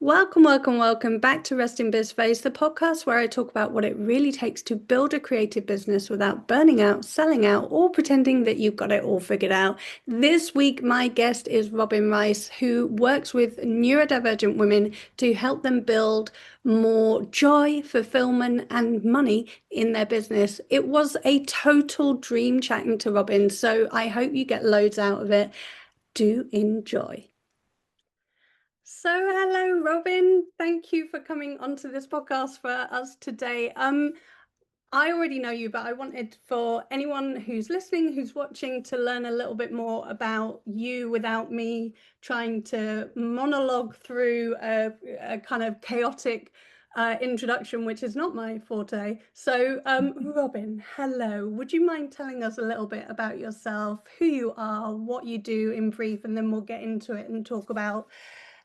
Welcome, welcome, welcome back to Resting Biz Face, the podcast where I talk about what it really takes to build a creative business without burning out, selling out, or pretending that you've got it all figured out. This week, my guest is Robin Rice, who works with neurodivergent women to help them build more joy, fulfillment, and money in their business. It was a total dream chatting to Robin, so I hope you get loads out of it. Do enjoy. So, hello, Robin. Thank you for coming onto this podcast for us today. I already know you, but I wanted for anyone who's listening, who's watching, to learn a little bit more about you without me trying to monologue through a kind of chaotic introduction, which is not my forte. So, Robin, hello. Would you mind telling us a little bit about yourself, who you are, what you do in brief, and then we'll get into it and talk about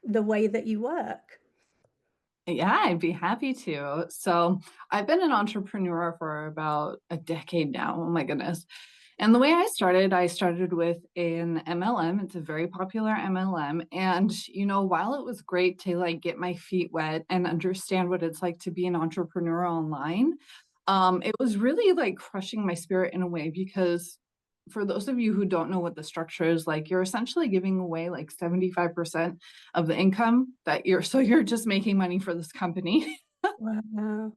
the way that you work? Yeah, I'd be happy to. So I've been an entrepreneur for about a decade now. Oh my goodness. And the way I started with an MLM. It's a very popular MLM. And, while it was great to like get my feet wet and understand what it's like to be an entrepreneur online, it was really like crushing my spirit in a way because for those of you who don't know what the structure is like, you're essentially giving away like 75% of the income that you're just making money for this company Wow.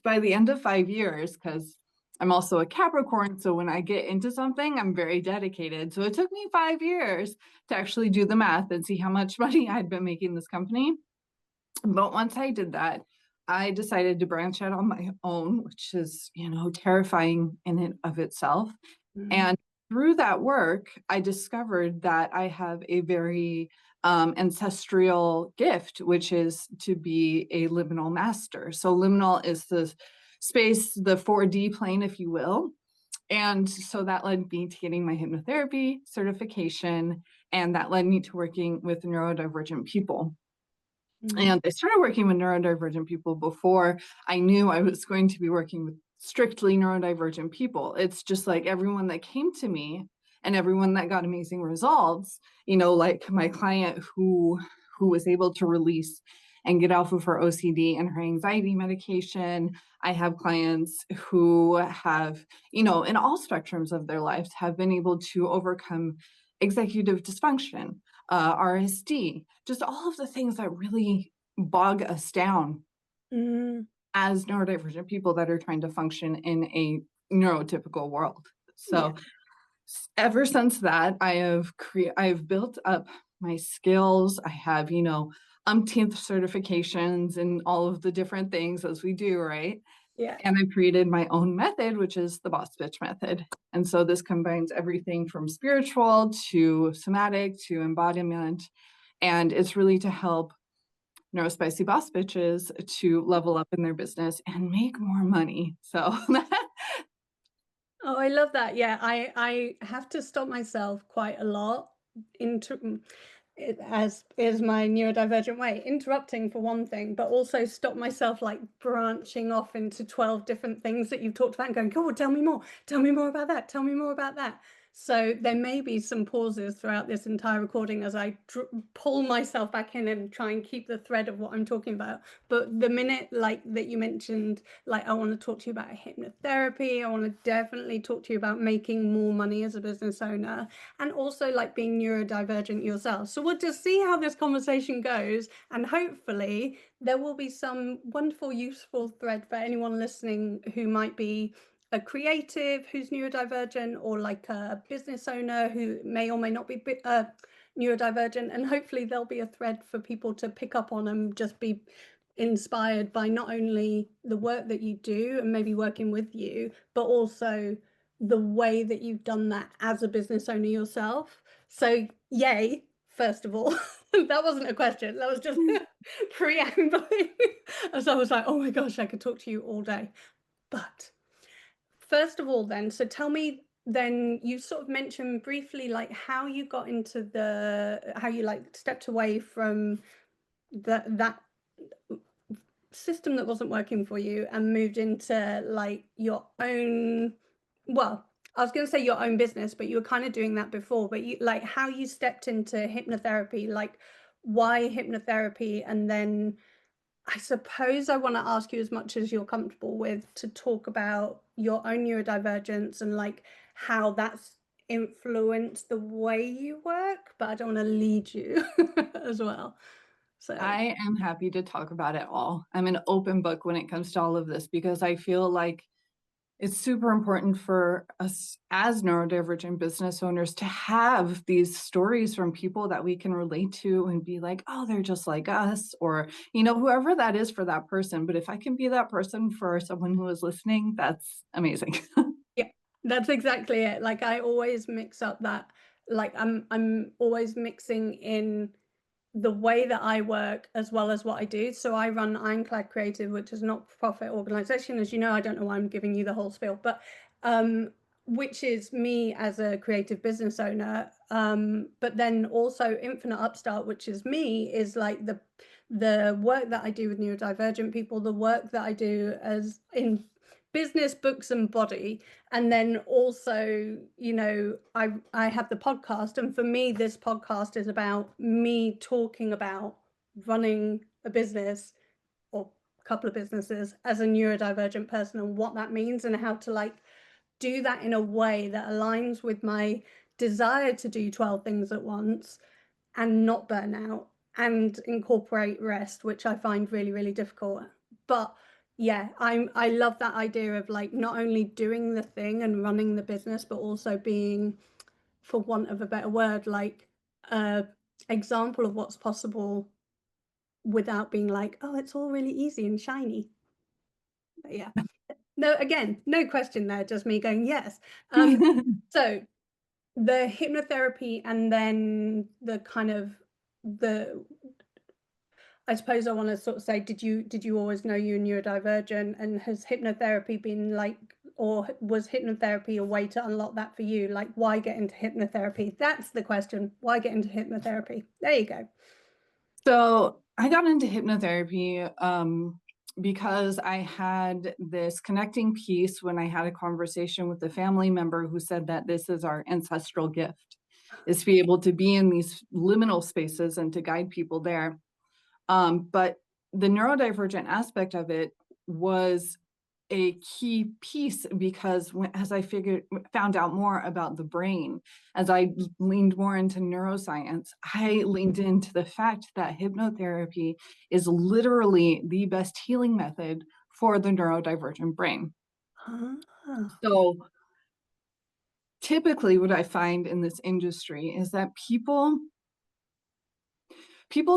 by the end of 5 years, because I'm also a Capricorn. So when I get into something, I'm very dedicated. So it took me 5 years to actually do the math and see how much money I'd been making this company. But once I did that, I decided to branch out on my own, which is, terrifying in and of itself. Mm. And through that work, I discovered that I have a very ancestral gift, which is to be a liminal master. So liminal is the space, the 4D plane, if you will. And so that led me to getting my hypnotherapy certification, and that led me to working with neurodivergent people. Mm. And I started working with neurodivergent people before I knew I was going to be working with strictly neurodivergent people. It's just like everyone that came to me and everyone that got amazing results, like my client who was able to release and get off of her OCD and her anxiety medication. I have clients who have, in all spectrums of their lives, have been able to overcome executive dysfunction, RSD, just all of the things that really bog us down Mm. as neurodivergent people that are trying to function in a neurotypical world. Yeah. So ever since that, I've built up my skills. I have, umpteenth certifications and all of the different things as we do, right? Yeah. And I created my own method, which is the boss bitch method. And so this combines everything from spiritual to somatic to embodiment. And it's really to help neurospicy boss bitches to level up in their business and make more money. So Oh, I love that. Yeah, I have to stop myself quite a lot into it, as is my neurodivergent way, interrupting for one thing, but also stop myself like branching off into 12 different things that you've talked about and going, oh, tell me more about that, tell me more about that. So there may be some pauses throughout this entire recording as I pull myself back in and try and keep the thread of what I'm talking about. But the minute like that you mentioned, like I want to talk to you about hypnotherapy, I want to definitely talk to you about making more money as a business owner, and also like being neurodivergent yourself. So we'll just see how this conversation goes, and hopefully there will be some wonderful, useful thread for anyone listening who might be a creative who's neurodivergent, or like a business owner who may or may not be neurodivergent, and hopefully there'll be a thread for people to pick up on and just be inspired by not only the work that you do and maybe working with you, but also the way that you've done that as a business owner yourself. So yay, first of all. That wasn't a question, that was just preambling. As I was like, oh my gosh, I could talk to you all day. But first of all, then, so tell me, then you sort of mentioned briefly like how you got into how you like stepped away from that system that wasn't working for you and moved into like your own, well, I was going to say your own business, but you were kind of doing that before. But you like how you stepped into hypnotherapy, like why hypnotherapy, and then I suppose I want to ask you, as much as you're comfortable with, to talk about your own neurodivergence and like how that's influenced the way you work, but I don't want to lead you as well. So I am happy to talk about it all. I'm an open book when it comes to all of this because I feel like it's super important for us as neurodivergent business owners to have these stories from people that we can relate to and be like, oh, they're just like us, or, whoever that is for that person. But if I can be that person for someone who is listening, that's amazing. yeah, that's exactly it. Like I always mix up that, like I'm always mixing in the way that I work as well as what I do. So I run Ironclad Creative, which is a not-for-profit organization. As you know, I don't know why I'm giving you the whole spiel, but which is me as a creative business owner. But then also Infinite Upstart, which is me, is like the work that I do with neurodivergent people, the work that I do as in business, books, and body. And then also, I have the podcast, and for me this podcast is about me talking about running a business or a couple of businesses as a neurodivergent person, and what that means, and how to like do that in a way that aligns with my desire to do 12 things at once and not burn out and incorporate rest, which I find really, really difficult. But yeah, I love that idea of like not only doing the thing and running the business, but also being, for want of a better word, like a example of what's possible without being like, oh, it's all really easy and shiny. But yeah. No, again, no question there, just me going yes. So the hypnotherapy, and then the kind of the I suppose I want to sort of say, did you always know you were neurodivergent, and has hypnotherapy been like, or was hypnotherapy a way to unlock that for you? Like, why get into hypnotherapy? That's the question. Why get into hypnotherapy? There you go. So I got into hypnotherapy because I had this connecting piece when I had a conversation with a family member who said that this is our ancestral gift, is to be able to be in these liminal spaces and to guide people there. But the neurodivergent aspect of it was a key piece because as I found out more about the brain, as I leaned more into neuroscience, I leaned into the fact that hypnotherapy is literally the best healing method for the neurodivergent brain. Ah, So typically what I find in this industry is that people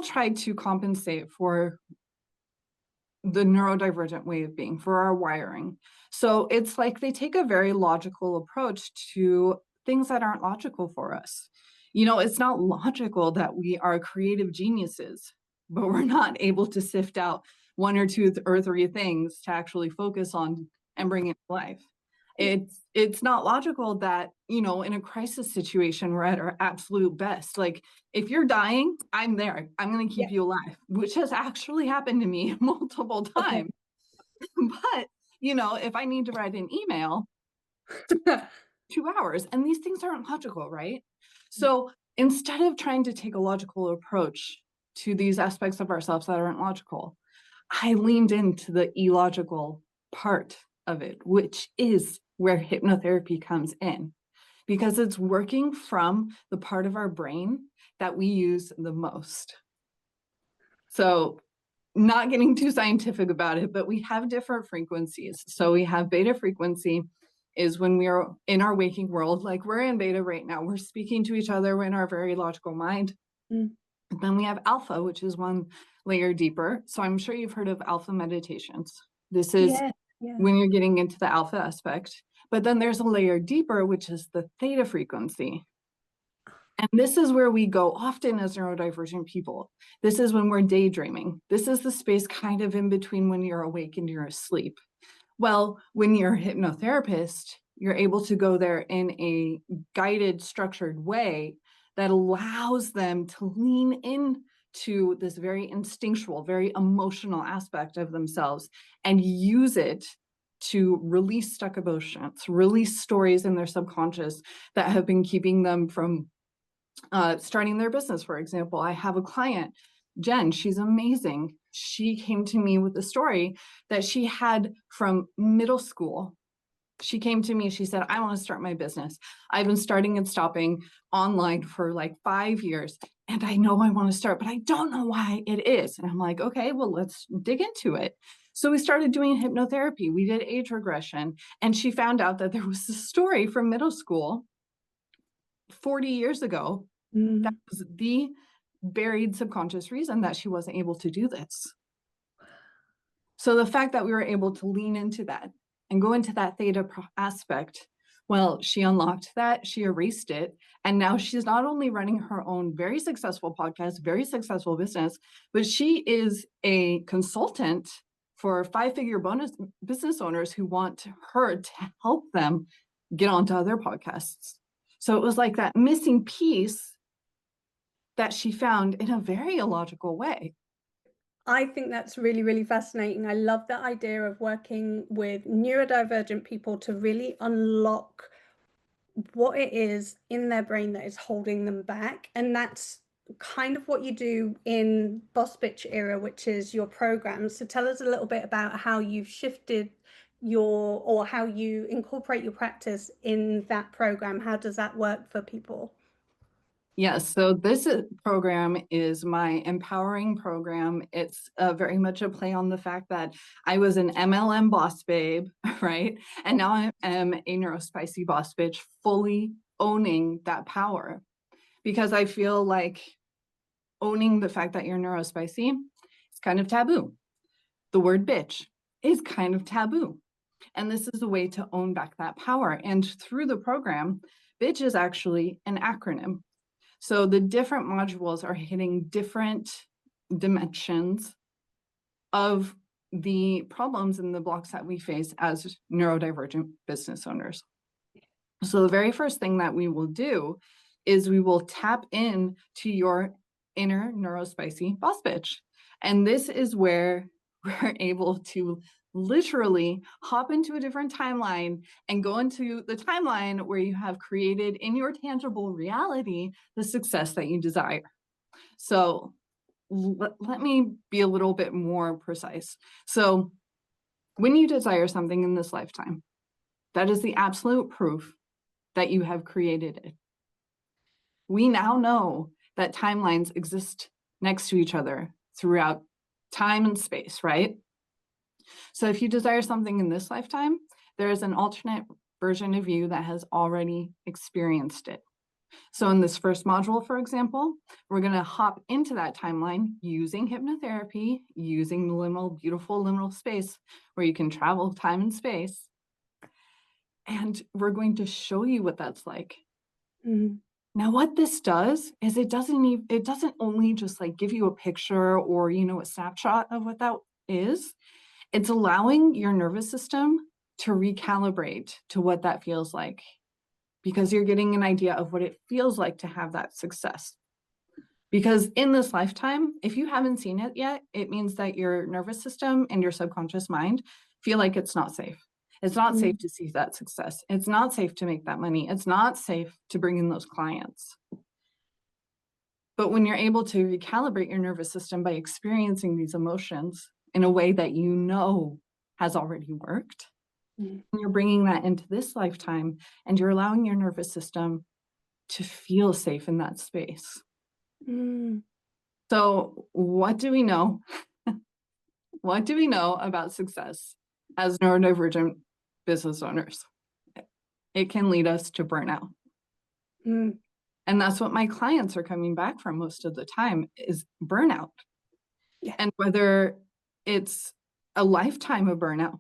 try to compensate for the neurodivergent way of being, for our wiring. So it's like they take a very logical approach to things that aren't logical for us. It's not logical that we are creative geniuses, but we're not able to sift out one or two or three things to actually focus on and bring it to life. yeah, It's not logical that, in a crisis situation, we're at our absolute best. Like, if you're dying, I'm there. I'm going to yeah. keep you alive, which has actually happened to me multiple Okay. times. But, if I need to write an email, 2 hours, and these things aren't logical, right? So instead of trying to take a logical approach to these aspects of ourselves that aren't logical, I leaned into the illogical part of it, which is where hypnotherapy comes in, because it's working from the part of our brain that we use the most. So, not getting too scientific about it, but we have different frequencies. So we have beta frequency is when we are in our waking world, like we're in beta right now. We're speaking to each other in our very logical mind. Mm. And then we have alpha, which is one layer deeper. So I'm sure you've heard of alpha meditations. This is Yeah, yeah. when you're getting into the alpha aspect. But then there's a layer deeper, which is the theta frequency. And this is where we go often as neurodivergent people. This is when we're daydreaming. This is the space kind of in between when you're awake and you're asleep. Well, when you're a hypnotherapist, you're able to go there in a guided, structured way that allows them to lean into this very instinctual, very emotional aspect of themselves and use it to release stuck emotions, release stories in their subconscious that have been keeping them from starting their business, for example. I have a client, Jen, she's amazing. She came to me with a story that she had from middle school. She came to me, she said, I want to start my business. I've been starting and stopping online for like 5 years, and I know I want to start, but I don't know why it is. And I'm like, okay, well, let's dig into it. So we started doing hypnotherapy. We did age regression, and she found out that there was a story from middle school 40 years ago that Mm. was the buried subconscious reason that she wasn't able to do this. So the fact that we were able to lean into that and go into that theta aspect, well, she unlocked that, she erased it, and now she's not only running her own very successful podcast, very successful business, but she is a consultant for 5-figure bonus business owners who want her to help them get onto other podcasts. So it was like that missing piece that she found in a very illogical way. I think that's really, really fascinating. I love the idea of working with neurodivergent people to really unlock what it is in their brain that is holding them back. And that's kind of what you do in Boss Bitch Era, which is your program. So tell us a little bit about how you've shifted or how you incorporate your practice in that program. How does that work for people? Yes, so this program is my empowering program. It's very much a play on the fact that I was an MLM boss babe, right? And now I am a neurospicy boss bitch, fully owning that power, because I feel like owning the fact that you're neurospicy is kind of taboo. The word bitch is kind of taboo. And this is a way to own back that power. And through the program, bitch is actually an acronym. So the different modules are hitting different dimensions of the problems and the blocks that we face as neurodivergent business owners. So the very first thing that we will do is we will tap in to your inner neurospicy boss bitch. And this is where we're able to literally hop into a different timeline and go into the timeline where you have created in your tangible reality the success that you desire. So let me be a little bit more precise. So when you desire something in this lifetime, that is the absolute proof that you have created it. We now know that timelines exist next to each other throughout time and space, right? So if you desire something in this lifetime, there is an alternate version of you that has already experienced it. So in this first module, for example, we're going to hop into that timeline using hypnotherapy, using the liminal, beautiful liminal space where you can travel time and space. And we're going to show you what that's like. Mm-hmm. Now, what this does is it doesn't only just like give you a picture or, a snapshot of what that is. It's allowing your nervous system to recalibrate to what that feels like, because you're getting an idea of what it feels like to have that success. Because in this lifetime, if you haven't seen it yet, it means that your nervous system and your subconscious mind feel like it's not safe. It's not safe to see that success. It's not safe to make that money. It's not safe to bring in those clients. But when you're able to recalibrate your nervous system by experiencing these emotions in a way that you know has already worked, and you're bringing that into this lifetime, and you're allowing your nervous system to feel safe in that space. Mm-hmm. So what do we know? What do we know about success as neurodivergent business owners? It can lead us to burnout. Mm-hmm. And that's what my clients are coming back from most of the time, is burnout. Yeah. And whether it's a lifetime of burnout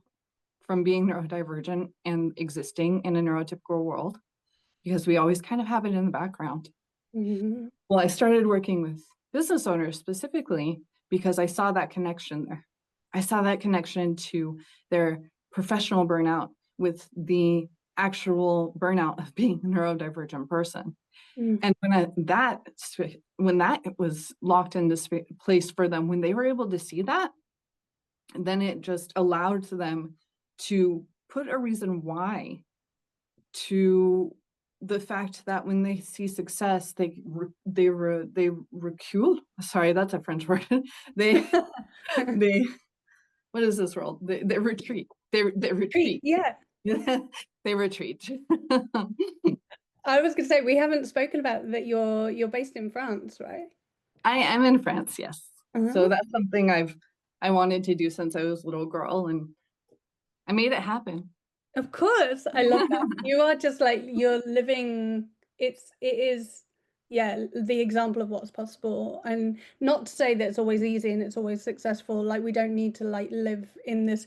from being neurodivergent and existing in a neurotypical world, because we always kind of have it in the background. Mm-hmm. Well, I started working with business owners specifically because I saw that connection there. I saw that connection to their professional burnout with the actual burnout of being a neurodivergent person. Mm-hmm. And when that was locked into place for them, when they were able to see that, then it just allowed them to put a reason why to the fact that when they see success, they recule. Sorry, that's a French word. They they what is this world? They retreat. They Treat, retreat. yeah. They retreat. I was gonna say, we haven't spoken about that you're based in France, right? I am in France, yes. So Uh-huh. that's something I wanted to do since I was a little girl, and I made it happen. Of course, I love that. You are just like you're living it is yeah, the example of what's possible. And not to say that it's always easy and it's always successful. Like we don't need to like live in this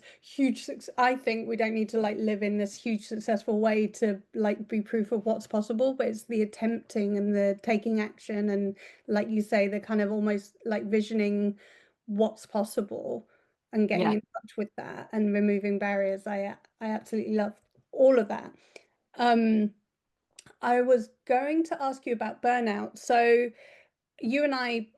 I think we don't need to like live in this huge successful way to like be proof of what's possible, but it's the attempting and the taking action and like you say, the kind of almost like visioning what's possible and getting Yeah. in touch with that and removing barriers. I absolutely love all of that. Um, I was going to ask you about burnout. So you and I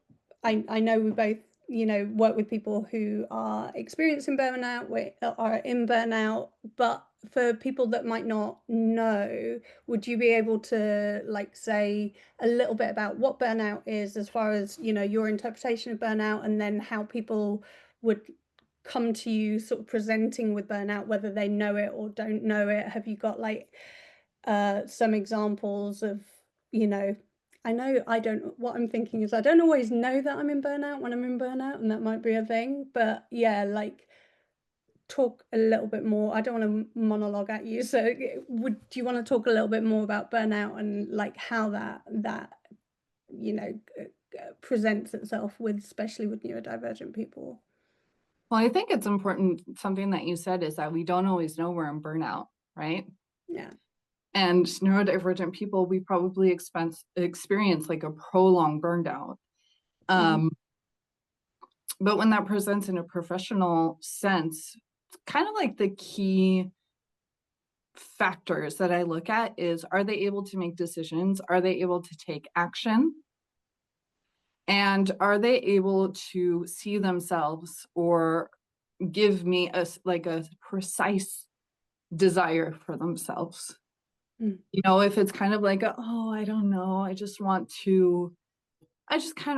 know we both, you know, work with people who are experiencing burnout, we are in burnout, but for people that might not know, would you be able to like say a little bit about what burnout is as far as, you know, your interpretation of burnout and then how people would come to you sort of presenting with burnout, whether they know it or don't know it? Have you got like some examples of, you know, I know I don't, what I'm thinking is I don't always know that I'm in burnout when I'm in burnout, and that might be a thing, but yeah, like talk a little bit more. I don't want to monologue at you. So do you want to talk a little bit more about burnout and like how that, you know, presents itself with, especially with neurodivergent people? Well, I think it's important. Something that you said is that we don't always know we're in burnout, right? Yeah. And neurodivergent people, we probably experience like a prolonged burnout. Hmm. Um, but when that presents in a professional sense, it's kind of like the key factors that I look at is, are they able to make decisions? Are they able to take action? And are they able to see themselves or give me like a precise desire for themselves? Mm. You know, if it's kind of like, oh, I don't know, I just kind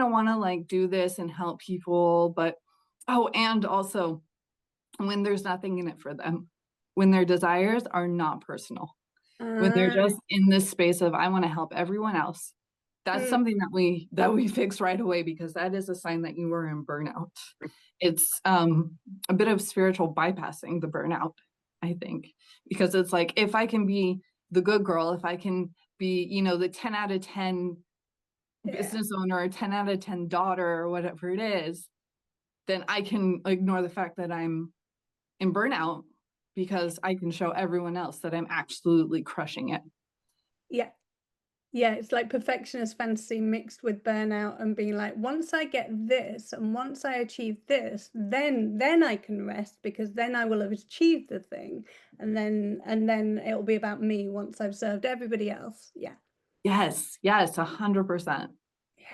of want to like do this and help people. But, oh, and also when there's nothing in it for them, when their desires are not personal, when they're Uh, just in this space of, I want to help everyone else. That's mm, something that we fix right away, because that is a sign that you are in burnout. It's a bit of spiritual bypassing the burnout, I think, because it's like, if I can be the good girl, if I can be, you know, the 10 out of 10 yeah. business owner, or 10 out of 10 daughter, or whatever it is, then I can ignore the fact that I'm in burnout, because I can show everyone else that I'm absolutely crushing it. Yeah. Yeah, it's like perfectionist fantasy mixed with burnout and being like, once I get this and once I achieve this, then I can rest because then I will have achieved the thing. And then it'll be about me once I've served everybody else. Yeah. Yes, yes, 100%. Yeah.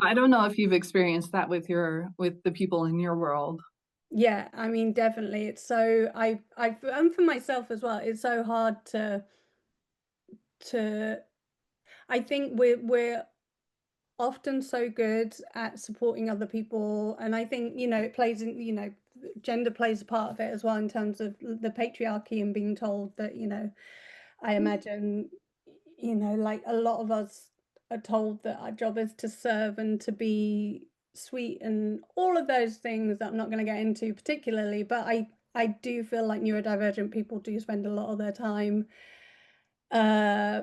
I don't know if you've experienced that with the people in your world. Yeah, I mean, definitely. It's so and for myself as well, it's so hard to I think we're often so good at supporting other people, and I think, you know, it plays in, you know, gender plays a part of it as well in terms of the patriarchy and being told that, you know, I imagine, you know, like a lot of us are told that our job is to serve and to be sweet and all of those things that I'm not going to get into particularly, but I do feel like neurodivergent people do spend a lot of their time uh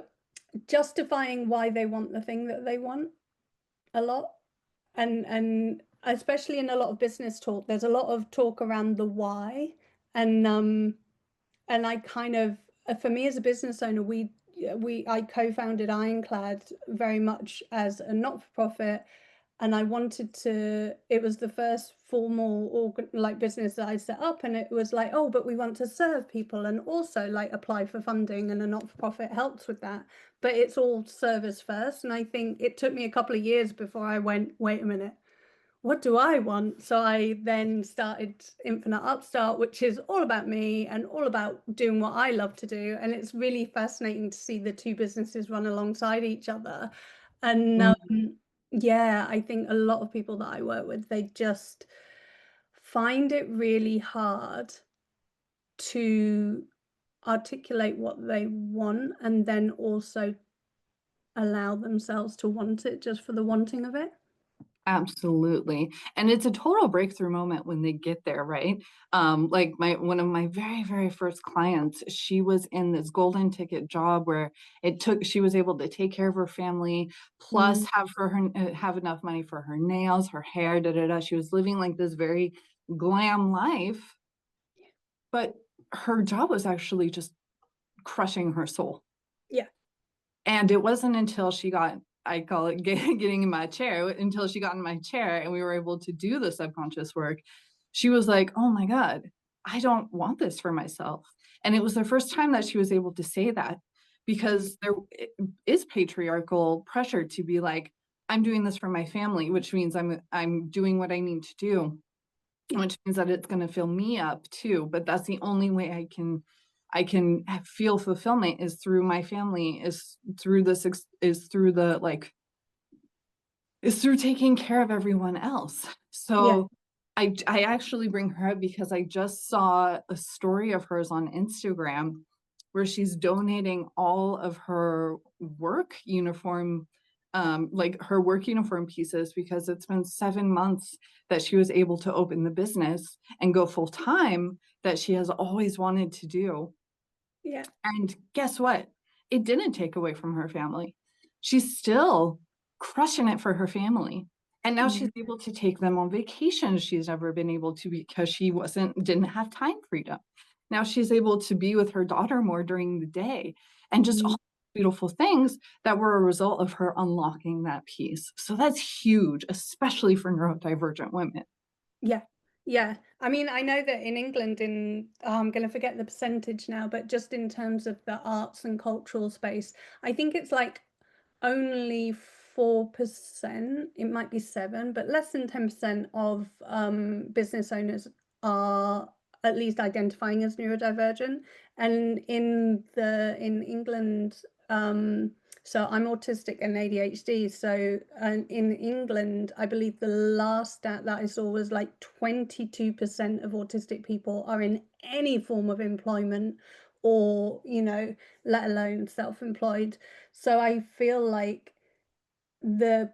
justifying why they want the thing that they want a lot. And especially in a lot of business talk, there's a lot of talk around the why. And I kind of, for me as a business owner, I co-founded Ironclad very much as a not-for-profit, and I wanted to, it was the first formal like business that I set up, and it was like, oh, but we want to serve people and also like apply for funding, and a not-for-profit helps with that, but it's all service first. And I think it took me a couple of years before I went, wait a minute, what do I want? So I then started Infinite Upstart, which is all about me and all about doing what I love to do. And it's really fascinating to see the two businesses run alongside each other. And Mm, yeah, I think a lot of people that I work with, they just find it really hard to articulate what they want and then also allow themselves to want it just for the wanting of it. absolutely. And it's a total breakthrough moment when they get there, right? Like my one of my very, very first clients, she was in this golden ticket job where she was able to take care of her family, plus Mm, have enough money for her nails, her hair, da da da. She was living like this very glam life, but her job was actually just crushing her soul. yeah. And it wasn't until she got, I call it getting in my chair, until she got in my chair and we were able to do the subconscious work. She was like, oh my God, I don't want this for myself. And it was the first time that she was able to say that, Mm, because there is patriarchal pressure to be like, I'm doing this for my family, which means I'm doing what I need to do, yeah. which means that it's going to fill me up too. But that's the only way I can feel fulfillment, is through my family, is through this, is through the like, is through taking care of everyone else. Yeah. So I actually bring her up because I just saw a story of hers on Instagram where she's donating all of her work uniform, like her work uniform pieces, because it's been 7 months that she was able to open the business and go full time, that she has always wanted to do. Yeah. And guess what? It didn't take away from her family. She's still crushing it for her family. And now she's Mm, able to take them on vacations she's never been able to, because she didn't have time freedom. Now she's able to be with her daughter more during the day, and just mm. all beautiful things that were a result of her unlocking that piece. So that's huge, especially for neurodivergent women. Yeah. Yeah. I mean, I know that in England, I'm going to forget the percentage now, but just in terms of the arts and cultural space, I think it's like only 4%, it might be 7, but less than 10% of business owners are at least identifying as neurodivergent. And in England, so I'm autistic and ADHD. So in England, I believe the last stat that I saw was like 22% of autistic people are in any form of employment, or, let alone self-employed. So I feel like the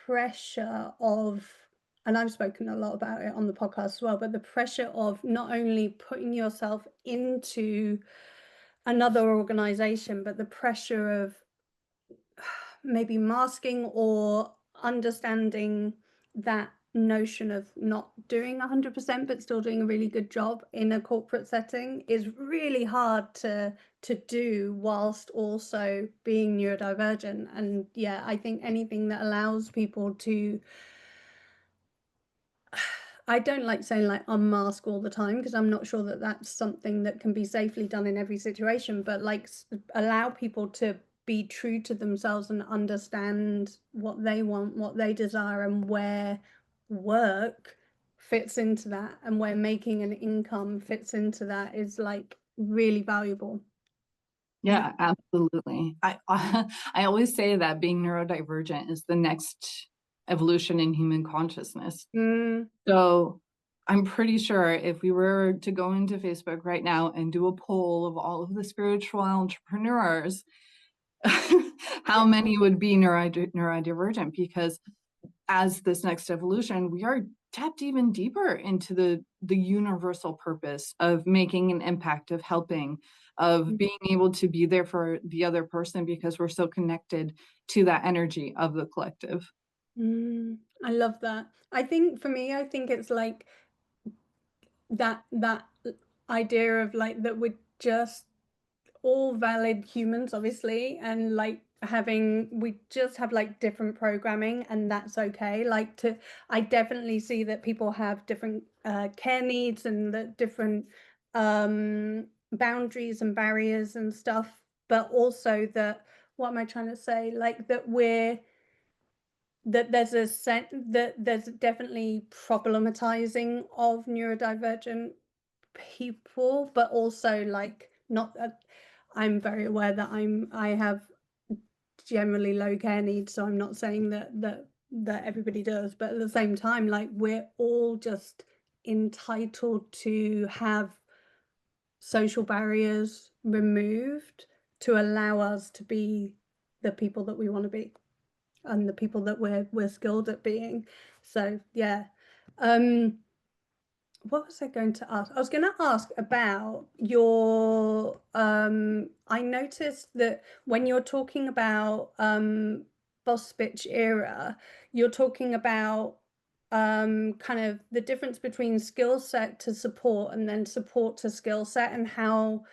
pressure of, and I've spoken a lot about it on the podcast as well, but the pressure of not only putting yourself into another organization, but the pressure of maybe masking or understanding that notion of not doing 100% but still doing a really good job in a corporate setting is really hard to do whilst also being neurodivergent. And yeah, I think anything that allows people to, I don't like saying like unmask all the time, because I'm not sure that that's something that can be safely done in every situation, but like allow people to be true to themselves and understand what they want, what they desire, and where work fits into that, and where making an income fits into that is like really valuable. Yeah, absolutely. I always say that being neurodivergent is the next evolution in human consciousness. Mm, So I'm pretty sure if we were to go into Facebook right now and do a poll of all of the spiritual entrepreneurs, how yeah. many would be neurodivergent? Because as this next evolution, we are tapped even deeper into the universal purpose of making an impact, of helping, of being able to be there for the other person, because we're so connected to that energy of the collective. I love that. I think for me, I think it's like that idea of like that we're just all valid humans, obviously, and like we just have like different programming, and that's okay. Like to I definitely see that people have different care needs, and that different boundaries and barriers and stuff, but also that, what am I trying to say, like that we're that there's a sense that there's definitely problematizing of neurodivergent people, but also like not that I'm very aware that I have generally low care needs, so I'm not saying that everybody does, but at the same time, like we're all just entitled to have social barriers removed to allow us to be the people that we want to be and the people that we're skilled at being. So yeah. What was I going to ask? I was going to ask about your I noticed that when you're talking about boss bitch era, you're talking about kind of the difference between skill set to support and then support to skill set, and how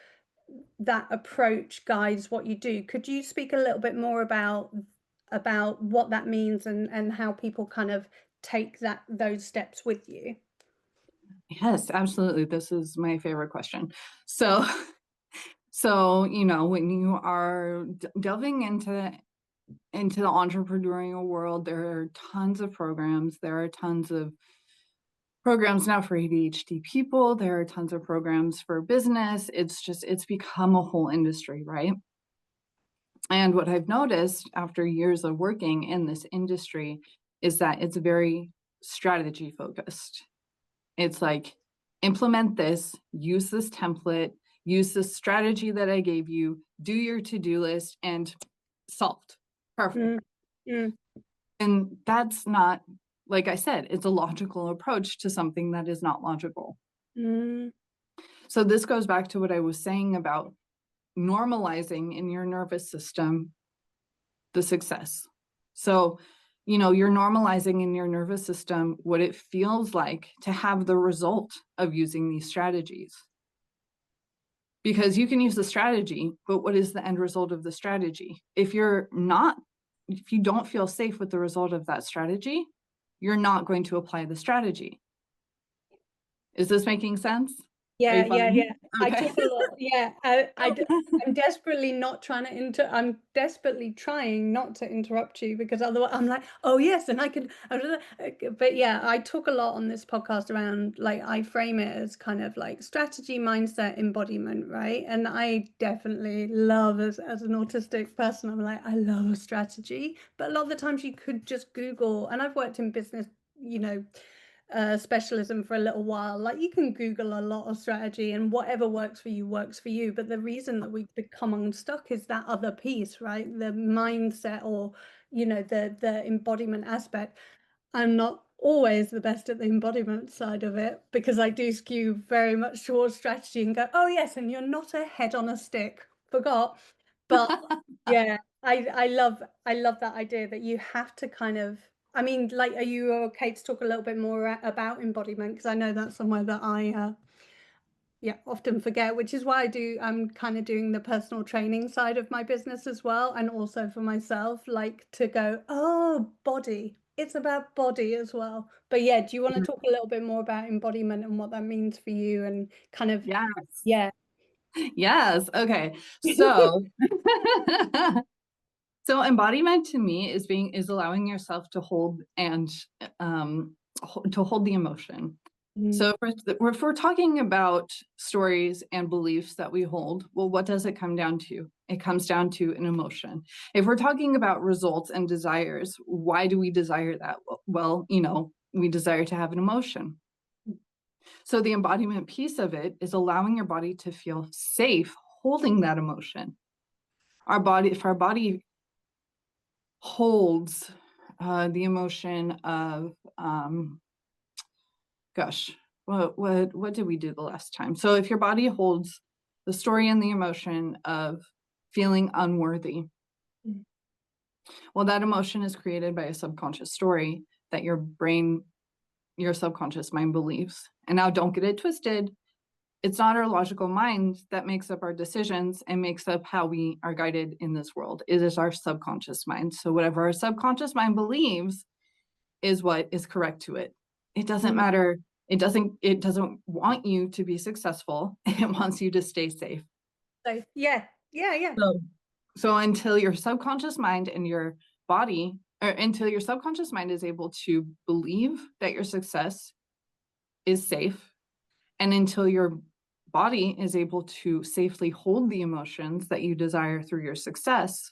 that approach guides what you do. Could you speak a little bit more about what that means and how people kind of take those steps with you? Yes, absolutely. This is my favorite question. So, so when you are delving into the entrepreneurial world, there are tons of programs. There are tons of programs now for ADHD people. There are tons of programs for business. It's become a whole industry, right? And what I've noticed after years of working in this industry is that it's very strategy focused. It's like, implement this, use this template, use this strategy that I gave you, do your to-do list, and solved. Perfect. Mm, mm, And that's not, like I said, it's a logical approach to something that is not logical. mm. So this goes back to what I was saying about normalizing in your nervous system the success. So, you're normalizing in your nervous system what it feels like to have the result of using these strategies. Because you can use the strategy, but what is the end result of the strategy? If you don't feel safe with the result of that strategy, you're not going to apply the strategy. Is this making sense? Are you Yeah, yeah, following? yeah. I Okay. talk a lot. Yeah, I'm desperately not trying to I'm desperately trying not to interrupt you, because otherwise I'm like, oh yes, and I can. But yeah, I talk a lot on this podcast around, like, I frame it as kind of like strategy, mindset, embodiment, right? And I definitely love, as an autistic person, I'm like, I love a strategy, but a lot of the times you could just Google, and I've worked in business, you know, specialism for a little while. Like, you can Google a lot of strategy, and whatever works for you works for you. But the reason that we become unstuck is that other piece, right? The mindset, or the embodiment aspect. I'm not always the best at the embodiment side of it, because I do skew very much towards strategy and go, oh yes, and you're not a head on a stick. Forgot. But yeah, I love that idea that you have to kind of, I mean, like, are you okay to talk a little bit more about embodiment? Because I know that's somewhere that I yeah, often forget, which is why I'm kind of doing the personal training side of my business as well, and also for myself, like, to go, oh, body. It's about body as well. But yeah, do you want to talk a little bit more about embodiment and what that means for you, and kind of, Yes. yeah. Yes. Okay. So, so embodiment to me is allowing yourself to hold and to hold the emotion. Mm, So if we're talking about stories and beliefs that we hold, well, what does it come down to? It comes down to an emotion. If we're talking about results and desires, why do we desire that? Well, we desire to have an emotion. So the embodiment piece of it is allowing your body to feel safe holding that emotion. If our body holds the emotion of gosh, what did we do the last time? So if your body holds the story and the emotion of feeling unworthy, mm, well, that emotion is created by a subconscious story that your subconscious mind believes. And now, don't get it twisted. It's not our logical mind that makes up our decisions and makes up how we are guided in this world. It is our subconscious mind. So whatever our subconscious mind believes is what is correct to it. It doesn't mm. matter. It doesn't want you to be successful. It wants you to stay safe. So yeah, yeah, yeah. So, so until your subconscious mind and your body or until your subconscious mind is able to believe that your success is safe, and until your body is able to safely hold the emotions that you desire through your success,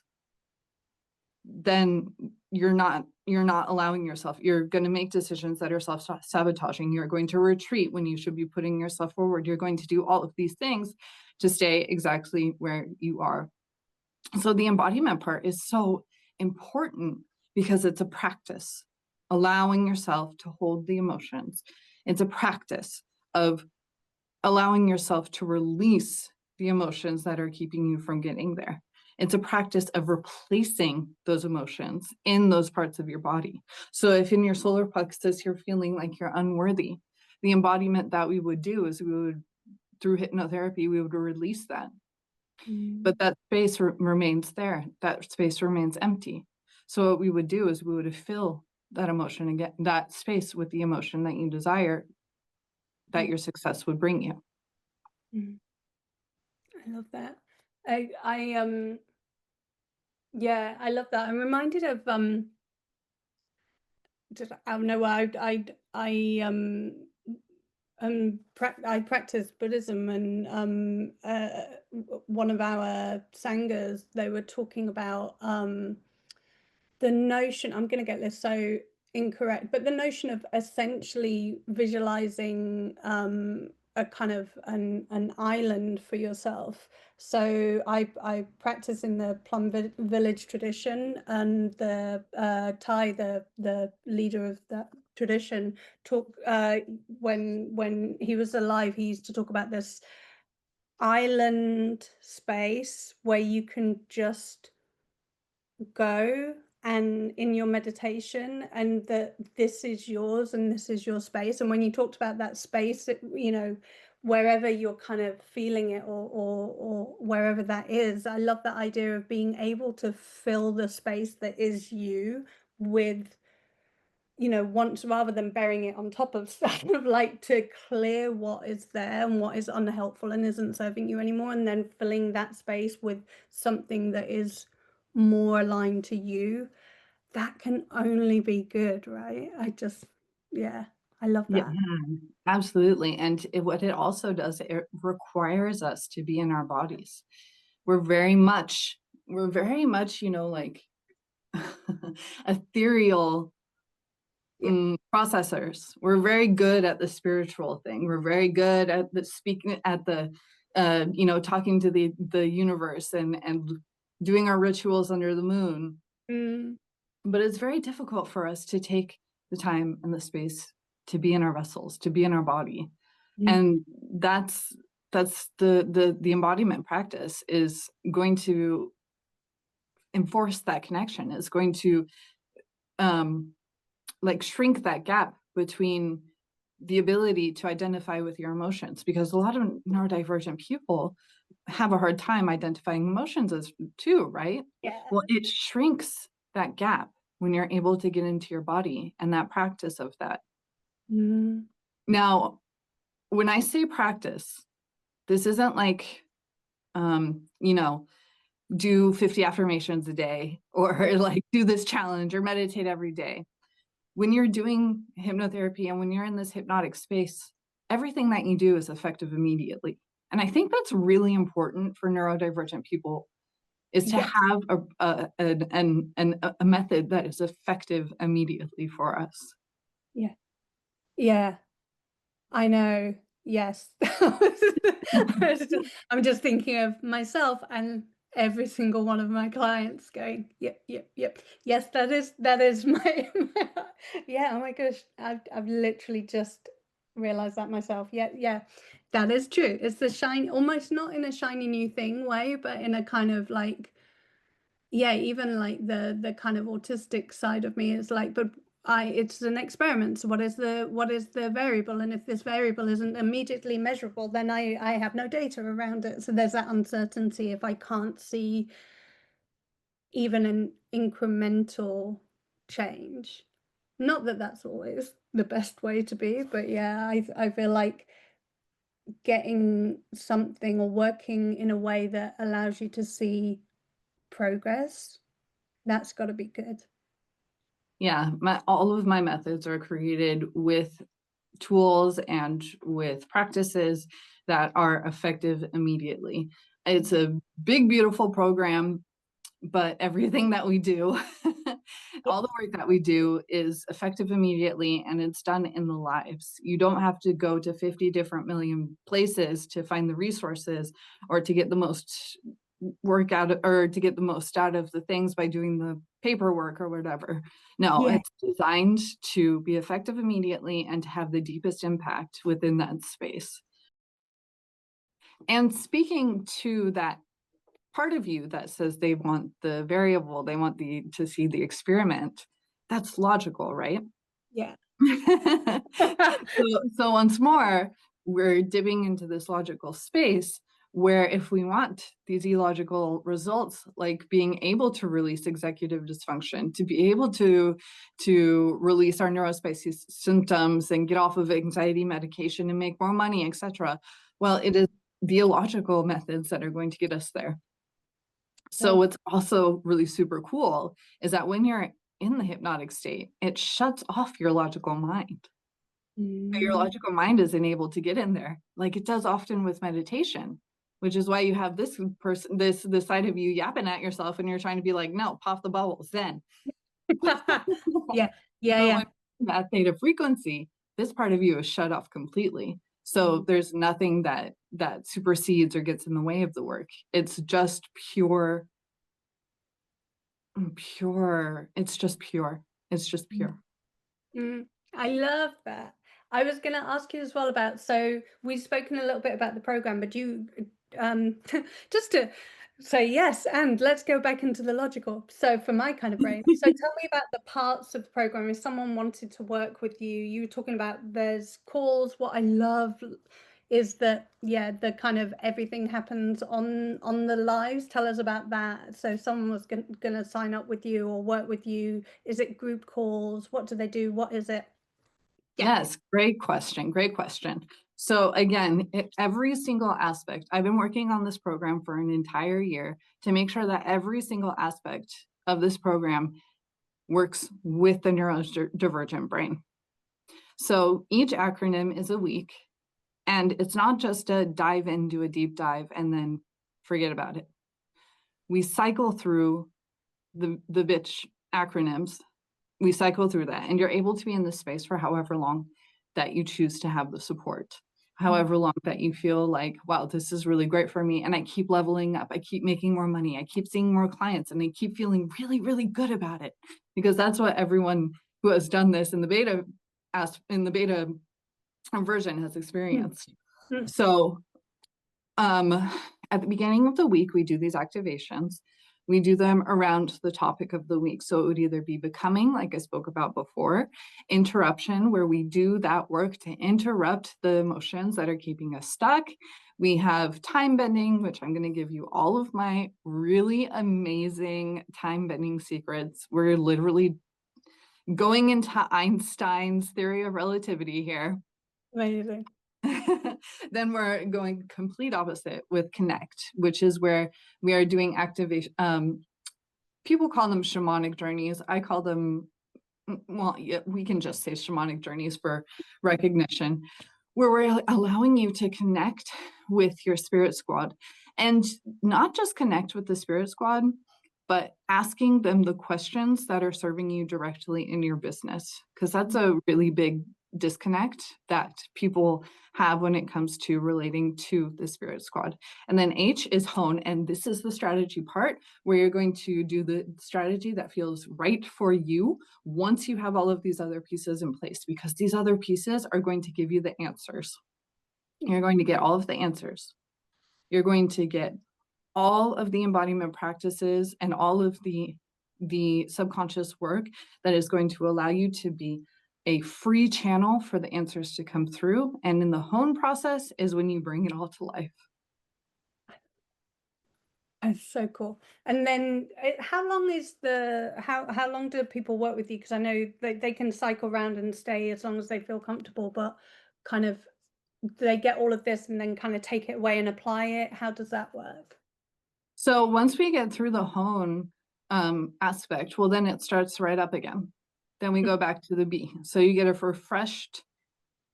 then you're not allowing yourself. You're going to make decisions that are self-sabotaging. You're going to retreat when you should be putting yourself forward. You're going to do all of these things to stay exactly where you are. So the embodiment part is so important because it's a practice, allowing yourself to hold the emotions. It's a practice of allowing yourself to release the emotions that are keeping you from getting there. It's a practice of replacing those emotions in those parts of your body. So if in your solar plexus you're feeling like you're unworthy, the embodiment that we would do is we would, through hypnotherapy, we would release that. Mm. But that space remains there. That space remains empty. So what we would do is we would fill that emotion again, that space with the emotion that you desire, that Mm. your success would bring you. Mm. I love that. I yeah, I love that. I'm reminded of just out of nowhere, I practice Buddhism, and one of our sanghas, they were talking about the notion, I'm going to get this so incorrect, but the notion of essentially visualizing a kind of an island for yourself. So I practice in the Plum Village tradition, and the Thai, the leader of that tradition, talk when he was alive, he used to talk about this island space where you can just go and in your meditation, and that this is yours and this is your space. And when you talked about that space, wherever you're kind of feeling it, or wherever that is, I love that idea of being able to fill the space that is you with, once, rather than burying it on top of stuff, like to clear what is there and what is unhelpful and isn't serving you anymore, and then filling that space with something that is more aligned to you. That can only be good, right? Yeah, I love Yeah, that. absolutely. And what it also does, it requires us to be in our bodies. We're very much, like ethereal Yeah. processors. We're very good at the spiritual thing. We're very good at the speaking, at the, talking to the universe, and doing our rituals under the moon. Mm, But it's very difficult for us to take the time and the space to be in our vessels, to be in our body. mm, And that's the embodiment practice is going to enforce that connection, is going to um like shrink that gap between the ability to identify with your emotions, because a lot of neurodivergent people have a hard time identifying emotions as too, right? yeah. Well, it shrinks that gap when you're able to get into your body and that practice of that. Mm, Now, when I say practice, this isn't like, you know, do 50 affirmations a day, or like do this challenge or meditate every day. When you're doing hypnotherapy and when you're in this hypnotic space, everything that you do is effective immediately. And I think that's really important for neurodivergent people, is to yes. have a method that is effective immediately for us. Yeah. Yeah. I know. Yes. I'm just thinking of myself and every single one of my clients going, yep, yep, yep. Yes, that is yeah, oh my gosh. I've literally just realized that myself. Yeah, yeah. That is true. It's the shiny, almost not in a shiny new thing way, but in a kind of like, yeah, even like the kind of autistic side of me is like, but it's an experiment. So what is the variable? And if this variable isn't immediately measurable, then I have no data around it. So there's that uncertainty if I can't see even an incremental change. Not that that's always the best way to be, but yeah, I feel like getting something or working in a way that allows you to see progress, that's got to be good. Yeah, all of my methods are created with tools and with practices that are effective immediately. It's a big, beautiful program, but everything that we do, all the work that we do is effective immediately, and it's done in the lives. You don't have to go to 50 different million places to find the resources or to get the most work out or to get the most out of the things by doing the paperwork or whatever. No, Yeah, it's designed to be effective immediately and to have the deepest impact within that space. And speaking to that part of you that says they want the variable, they want to see the experiment, that's logical, right? yeah. So once more, we're dipping into this logical space where if we want these illogical results, like being able to release executive dysfunction, to be able to release our neurospicy symptoms and get off of anxiety medication and make more money, etc. Well, it is the illogical methods that are going to get us there. So Love. what's also really super cool is that when you're in the hypnotic state, it shuts off your logical mind. So your Mm. logical mind isn't able to get in there like it does often with meditation, which is why you have this person, this side of you yapping at yourself and you're trying to be like, no, pop the bubbles, zen. Yeah, yeah, But yeah. when that theta frequency, this part of you is shut off completely. So Mm, there's nothing that supersedes or gets in the way of the work. It's just pure, pure. It's just pure. It's just mm. pure. Mm, I love that. I was going to ask you as well about, so we've spoken a little bit about the program, but you, um, just to say yes, and let's go back into the logical. So for my kind of brain, so tell me about the parts of the program. If someone wanted to work with you, you were talking about there's calls. What I love is that, yeah, the kind of everything happens on the lives. Tell us about that. So if someone was going to sign up with you or work with you, is it group calls? What do they do? What is it? Yeah. Yes, great question. Great question. So again, every single aspect, I've been working on this program for an entire year to make sure that every single aspect of this program works with the neurodivergent brain. So each acronym is a week, and it's not just a dive in, do a deep dive, and then forget about it. We cycle through the bitch acronyms. We cycle through that, and you're able to be in this space for however long that you choose to have the support, Mm, however long that you feel like, wow, this is really great for me, and I keep leveling up, I keep making more money, I keep seeing more clients, and I keep feeling really, really good about it, because that's what everyone who has done this in the beta version has mm, experienced. mm. So um, at the beginning of the week, we do these activations. We do them around the topic of the week. So it would either be becoming, like I spoke about before, interruption, where we do that work to interrupt the emotions that are keeping us stuck. We have time bending, which I'm going to give you all of my really amazing time bending secrets. We're literally going into Einstein's theory of relativity here. Amazing. Then we're going complete opposite with connect, which is where we are doing activation. People call them shamanic journeys. I call them, well, yeah, we can just say shamanic journeys for recognition, where we're allowing you to connect with your spirit squad, and not just connect with the spirit squad, but asking them the questions that are serving you directly in your business, because that's a really big disconnect that people have when it comes to relating to the spirit squad. And then H is hone, and this is the strategy part where you're going to do the strategy that feels right for you once you have all of these other pieces in place, because these other pieces are going to give you the answers. You're going to get all of the answers. You're going to get all of the embodiment practices and all of the subconscious work that is going to allow you to be a free channel for the answers to come through. And in the hone process is when you bring it all to life. That's so cool. And then how long is how long do people work with you? Because I know they can cycle around and stay as long as they feel comfortable, but kind of do they get all of this and then kind of take it away and apply it? How does that work? So once we get through the hone aspect, well, then it starts right up again. Then we go back to the B. So you get a refreshed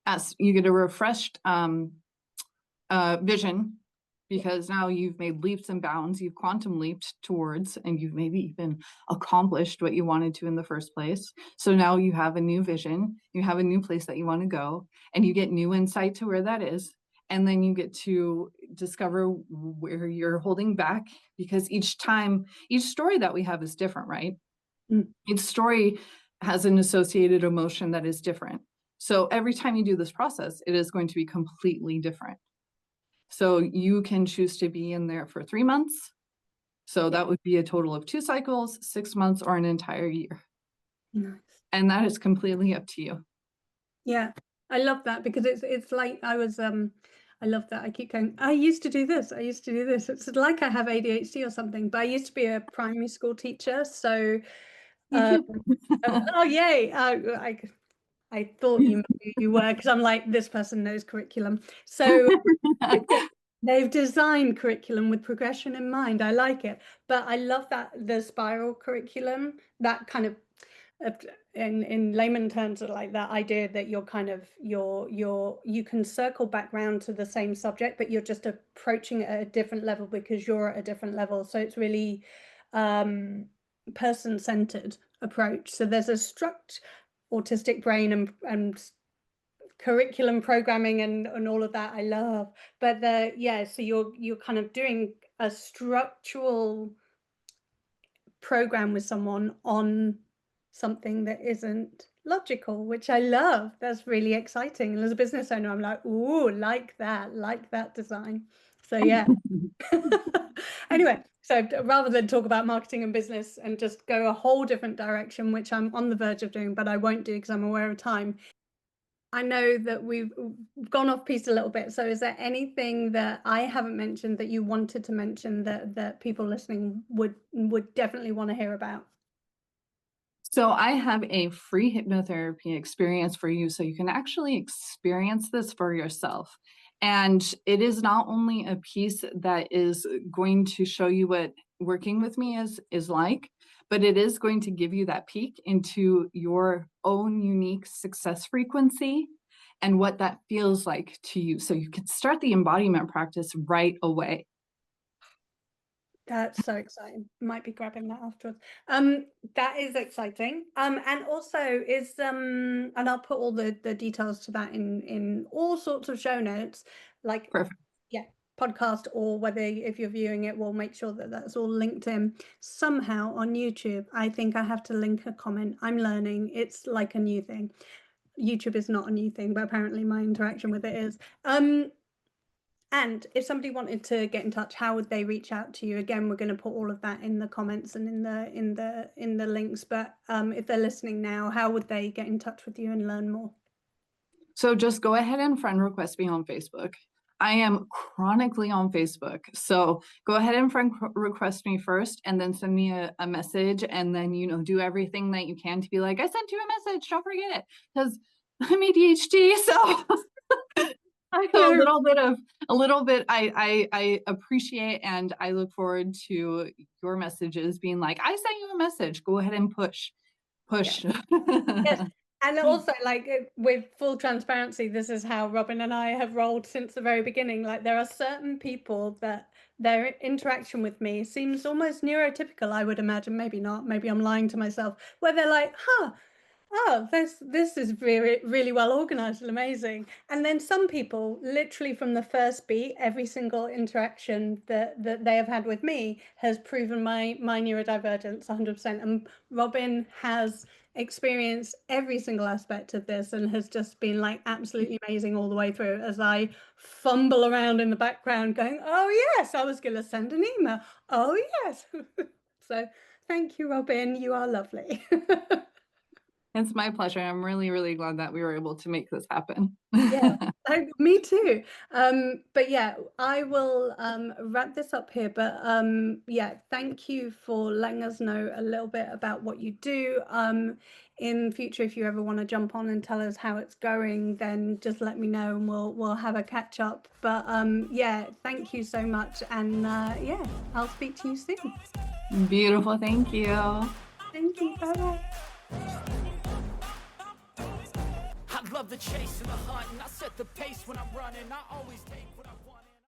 vision, Yeah. because now you've made leaps and bounds, you've quantum leaped towards, and you've maybe even accomplished what you wanted to in the first place. So now you have a new vision, you have a new place that you want to go, and you get new insight to where that is. And then you get to discover where you're holding back, because each story that we have is different, right? Mm. Each story has an associated emotion that is different. So every time you do this process, it is going to be completely different. So you can choose to be in there for 3 months. So Yeah. that would be a total of 2 cycles, 6 months, or an entire year. Nice. And that is completely up to you. Yeah. I love that because it's like I love that. I keep going, I used to do this. I used to do this. It's like I have ADHD or something, but I used to be a primary school teacher. So, Me um, too. oh, yay. I thought you were, because I'm like, this person knows curriculum. So they've designed curriculum with progression in mind. I like it. But I love that the spiral curriculum, that kind of in layman terms, like that idea that you're kind of you can circle back round to the same subject, but you're just approaching it at a different level because you're at a different level. So it's really person-centered approach. So there's a autistic brain and curriculum programming and all of that I love. But so you're kind of doing a structural program with someone on something that isn't logical, which I love. That's really exciting. And as a business owner, I'm like, ooh, like that design. So yeah. Anyway, so rather than talk about marketing and business and just go a whole different direction, which I'm on the verge of doing, but I won't do because I'm aware of time. I know that we've gone off piece a little bit. So is there anything that I haven't mentioned that you wanted to mention that people listening would definitely want to hear about? So I have a free hypnotherapy experience for you, so you can actually experience this for yourself. And it is not only a piece that is going to show you what working with me is like, but it is going to give you that peek into your own unique success frequency and what that feels like to you. So you can start the embodiment practice right away. That's so exciting. Might be grabbing that afterwards. That is exciting. And also and I'll put all the details to that in all sorts of show notes, like Perfect. yeah, podcast, or whether if you're viewing it, we'll make sure that that's all linked in somehow on YouTube. I think I have to link a comment. I'm learning. It's like a new thing. YouTube is not a new thing, but apparently my interaction with it is. And if somebody wanted to get in touch, how would they reach out to you? Again, we're going to put all of that in the comments and in the links. But if they're listening now, how would they get in touch with you and learn more? So just go ahead and friend request me on Facebook. I am chronically on Facebook. So go ahead and friend request me first, and then send me a message, and then, do everything that you can to be like, I sent you a message, don't forget it. Because I'm ADHD. So I so know. a little bit, I appreciate, and I look forward to your messages being like, I sent you a message. Go ahead and push. Yeah. Yes. And also, like, with full transparency, this is how Robin and I have rolled since the very beginning. Like, there are certain people that their interaction with me seems almost neurotypical, I would imagine. Maybe not. Maybe I'm lying to myself. Where they're like, oh, this is really, really well organized and amazing. And then some people, literally from the first beat, every single interaction that they have had with me has proven my neurodivergence 100%. And Robin has experienced every single aspect of this and has just been like absolutely amazing all the way through, as I fumble around in the background going, oh yes, I was going to send an email. Oh yes. So thank you, Robin. You are lovely. It's my pleasure. I'm really, really glad that we were able to make this happen. Yeah, me too. But yeah, I will wrap this up here. But yeah, thank you for letting us know a little bit about what you do. In future, if you ever want to jump on and tell us how it's going, then just let me know and we'll have a catch up. But yeah, thank you so much, and yeah, I'll speak to you soon. Beautiful. Thank you. Thank you. Bye bye. the chase and the hunt, and I set the pace when I'm running. I always take what I